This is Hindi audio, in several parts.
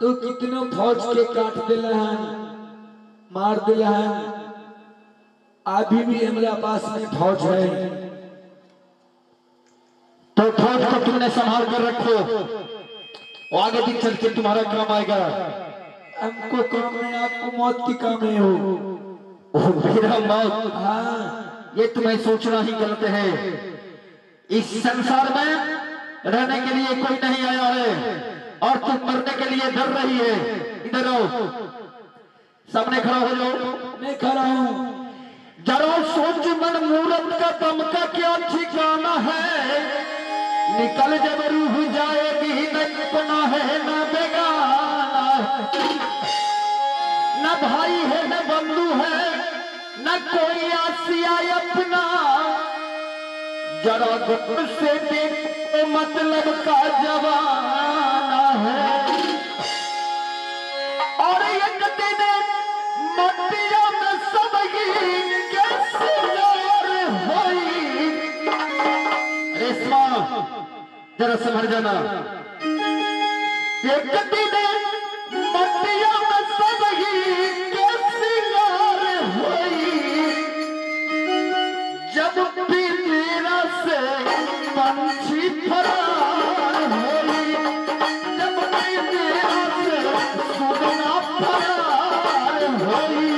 तो कितनों फौज के काट दिला है, मार दिला है। अभी भी हमारा पास में फौज है, तो फौज को तुमने संभाल कर रखो, आगे दिन चल के तुम्हारा काम आएगा। हमको काम है, आपको मौत की काम है हो। मेरा मौत? हाँ, ये तुम्हें सोचना ही गलत है। इस संसार में रहने के लिए कोई नहीं आया है और तुम मरने के लिए डर रही है। इधर आओ, सामने खड़ा हो जाओ। मैं खड़ा हूँ। जरा सोच मन मूरत का दम का क्या ठिकाना है। निकल जब रूह जाएगी, न अपना है न बेगाना है, न भाई है न बंधु है, न कोई आसिया अपना। जरा गुट से देखो मतलब का जवाना है। और एक दिन मटिया में सब कैसे होई। रेशमा जरा समझ जाना, एक दिन मटिया में सब कैसे होई। जब पिंजरा से पंछी फरार होई, जब पिंजरा से सुगना फरार होई।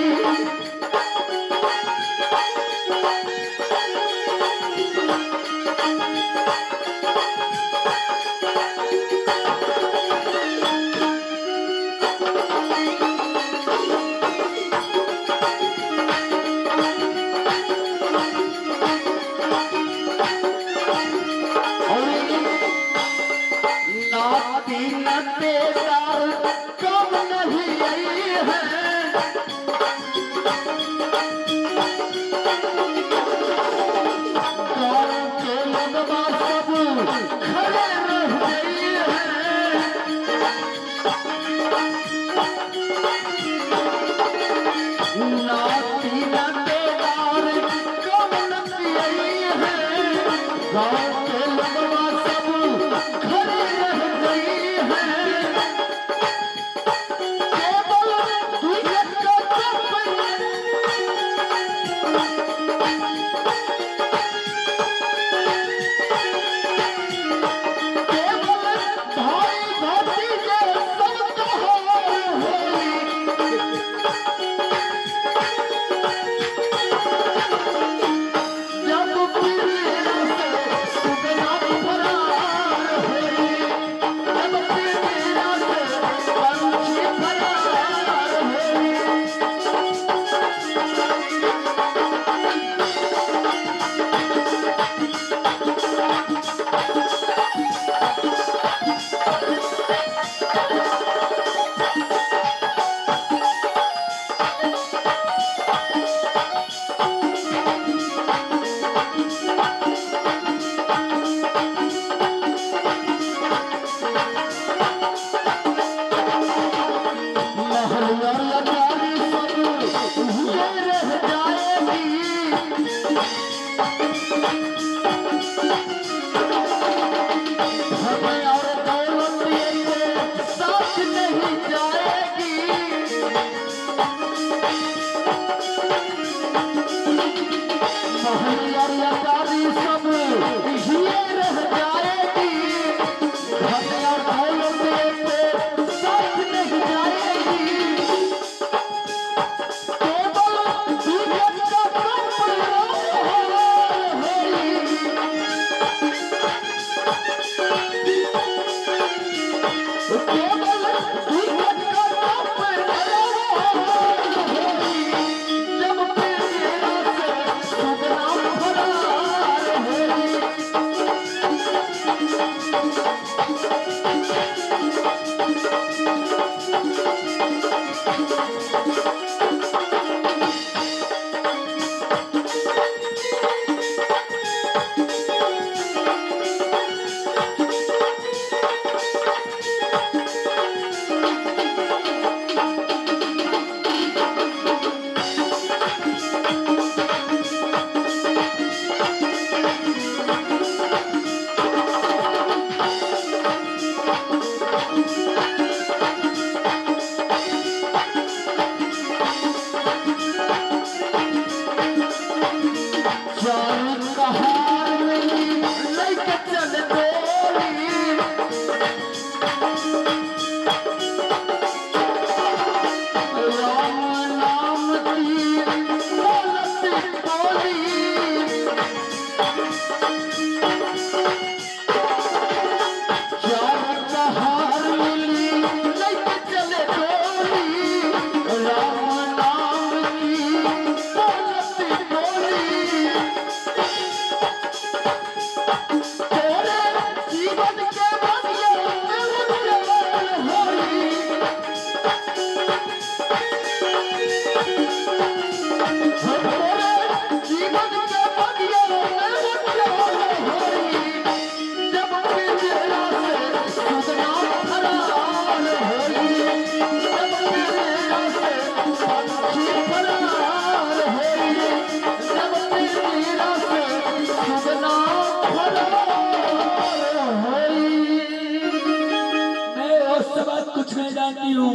कुछ नहीं जानती हूँ।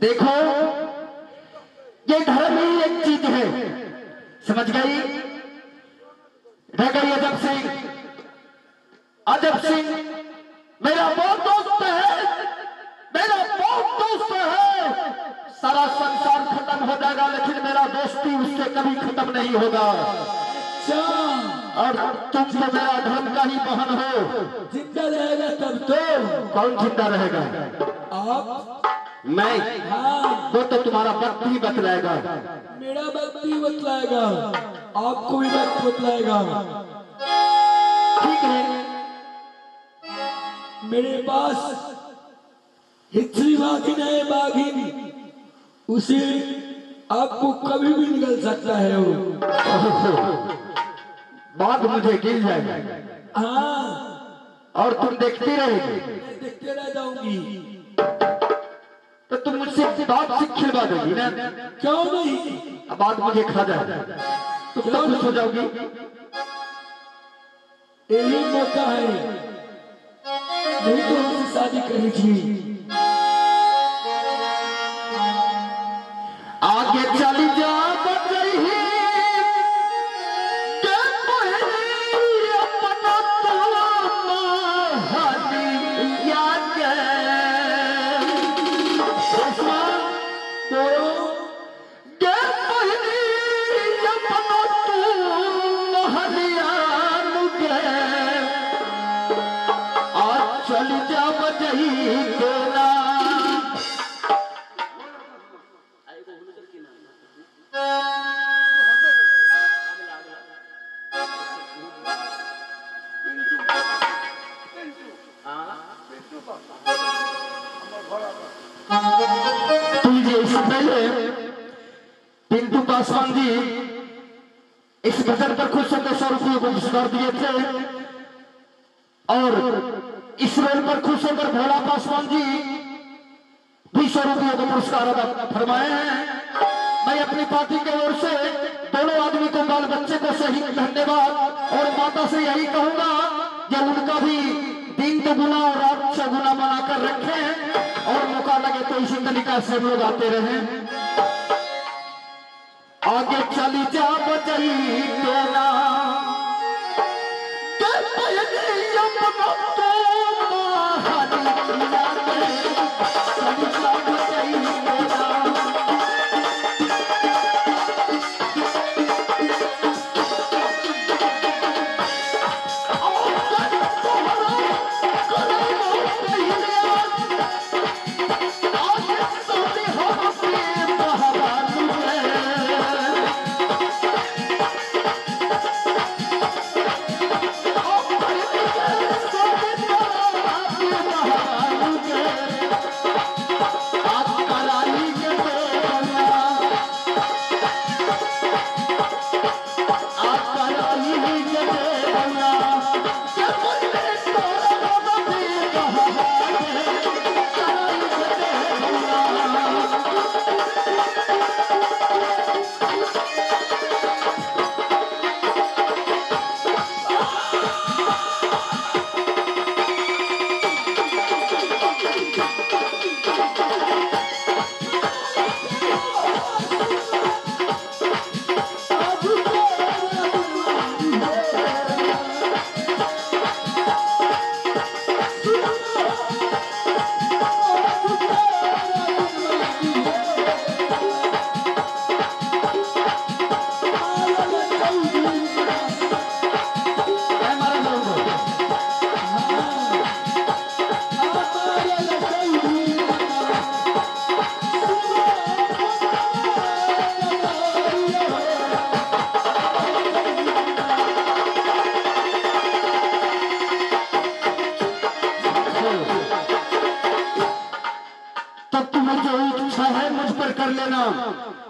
देखो ये धर्म ही एक चीज है, समझ गई? रह गई अजब सिंह। अजब सिंह मेरा बहुत दोस्त है, मेरा बहुत दोस्त है। सारा संसार खत्म हो जाएगा लेकिन मेरा दोस्ती उससे कभी खत्म नहीं होगा। अच्छा, और तुम तो मेरा धर्म का ही बहन हो। जिंदा रहेगा तब तो। कौन जिंदा रहेगा? आप? मैं? हाँ, वो तो तुम्हारा वक्त ही बतलाएगा। मेरा वक्त ही बतलाएगा, आपको भी वक्त बतलाएगा। ठीक है, मेरे पास हिस्ट्री बागिन है, बागिन, उसे आपको कभी भी निकल सकता है वो। बाद मुझे गिर जाएगा। हाँ, और तुम देखती रहेगी। मैं देखते रह जाऊंगी। तो तुम मुझसे बात से खिलवा दोगी ना? क्यों नहीं? अब बात मुझे खा जाए तो क्यों खुश हो जाओगी। यही मौका है, नहीं तो हमसे शादी करनी थी। आगे चली जा बजही के पहली अपना तो हदिया के। तो के पहली अपना तो हदिया के। आज चली जा बजही तेरा। तुझे इससे पहले पिंटू पासवान जी इस गजल पर खुश होकर 100 रुपये को पुरस्कार दिए थे और इस रोल पर खुश होकर भोला पासवान जी भी 100 रुपये को पुरस्कार अदा फरमाए हैं। मैं अपनी पार्टी की ओर से दोनों आदमी को, बाल बच्चे को सही धन्यवाद और माता से यही कहूंगा कि उनका भी दिन दुगुना और रात चौगुना बनाकर रखें और मौका लगे तो इसी तरीका से लोग आते रहे। आगे चली जा बजई तेरा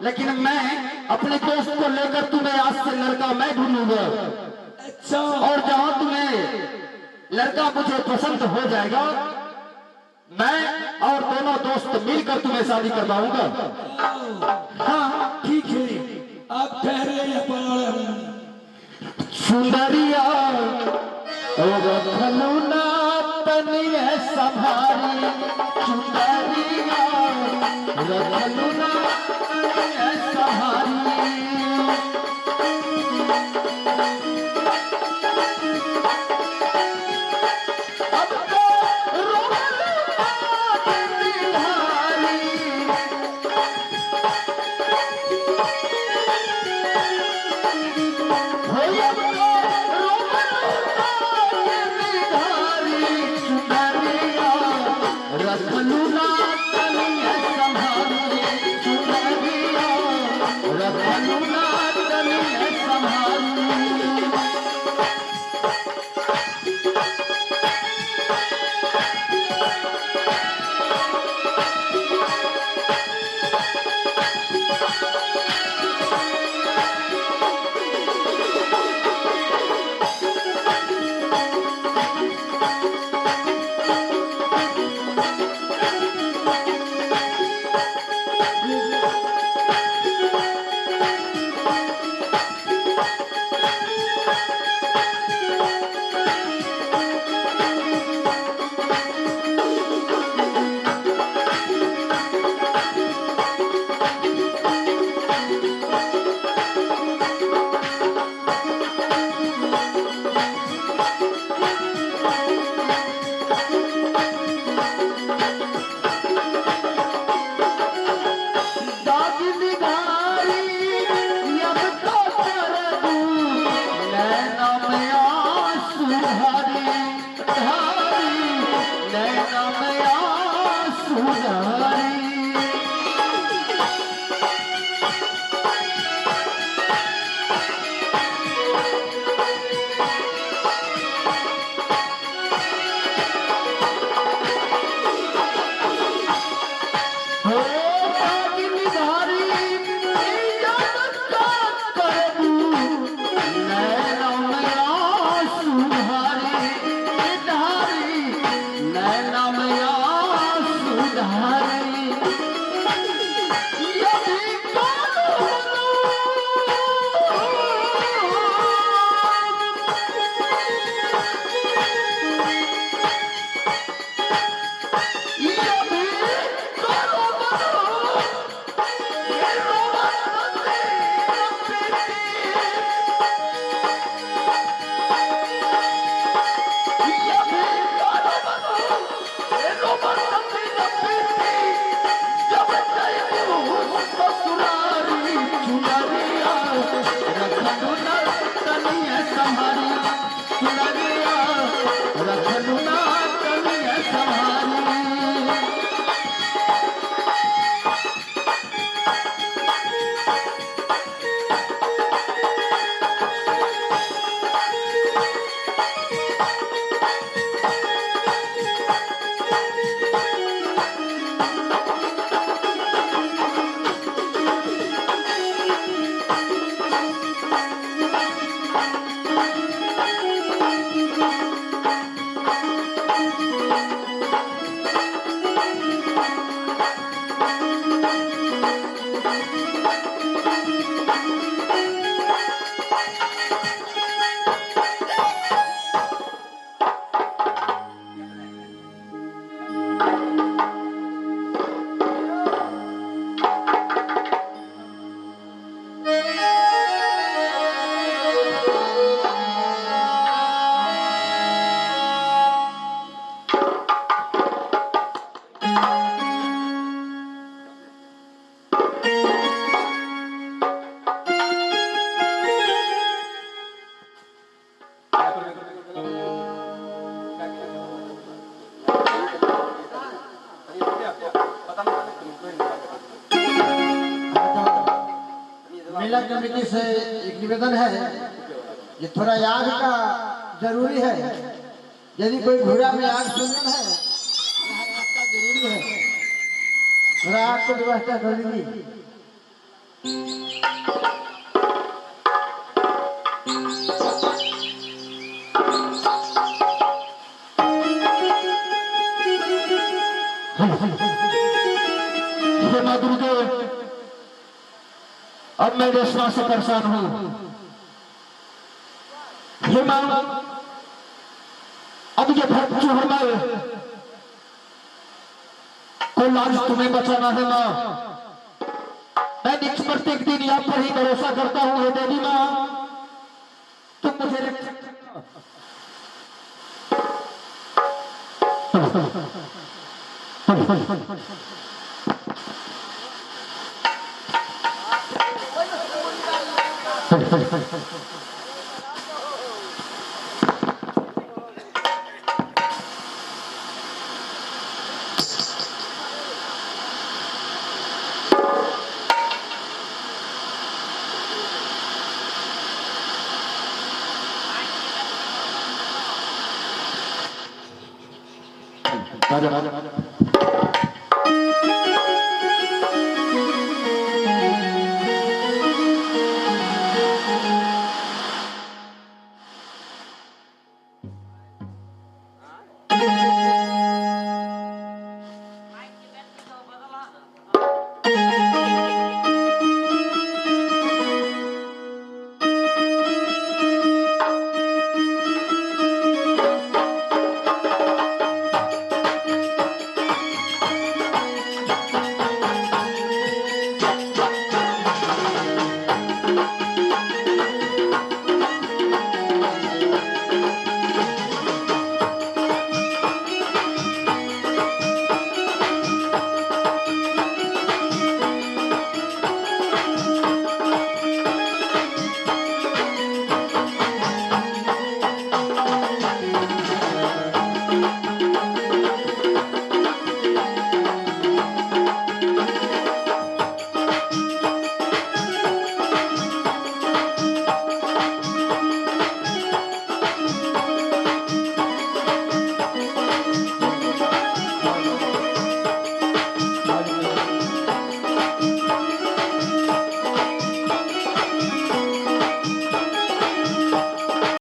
लेकिन मैं अपने दोस्त को लेकर तुम्हें आज से लड़का मैं ढूंढूंगा। अच्छा, और जहां तुम्हें लड़का मुझे पसंद हो जाएगा मैं और दोनों दोस्त मिलकर तुम्हें शादी करवाऊंगा। हाँ ठीक है, आप ठहरे या पड़ा। सुंदरिया खलूना तनी है संभारी सुंदरिया रखलू ना सहारी अब तो रोमलू निहारी रखलू ना तनिया संभारी चुनरिया रखलू ना तनिया संभारी मेला कमेटी से एक निवेदन है कि थोड़ा आग का जरूरी है। यदि कोई घोड़ा में आग सुनना है, यहाँ आग का जरूरी है, थोड़ा आग को व्यवस्था कर दीजिए। हे माँ दुर्गे, अब मैं रेशमा से परेशान हूँ। हे माँ, अब ये भक्त जो हमारे को लाज तुम्हें बचाना है माँ। मैं निज प्रत्येक दिन यहाँ पर ही भरोसा करता हूँ हे देवी माँ, तुम मुझे रक्षक करना। राजा राजा राजा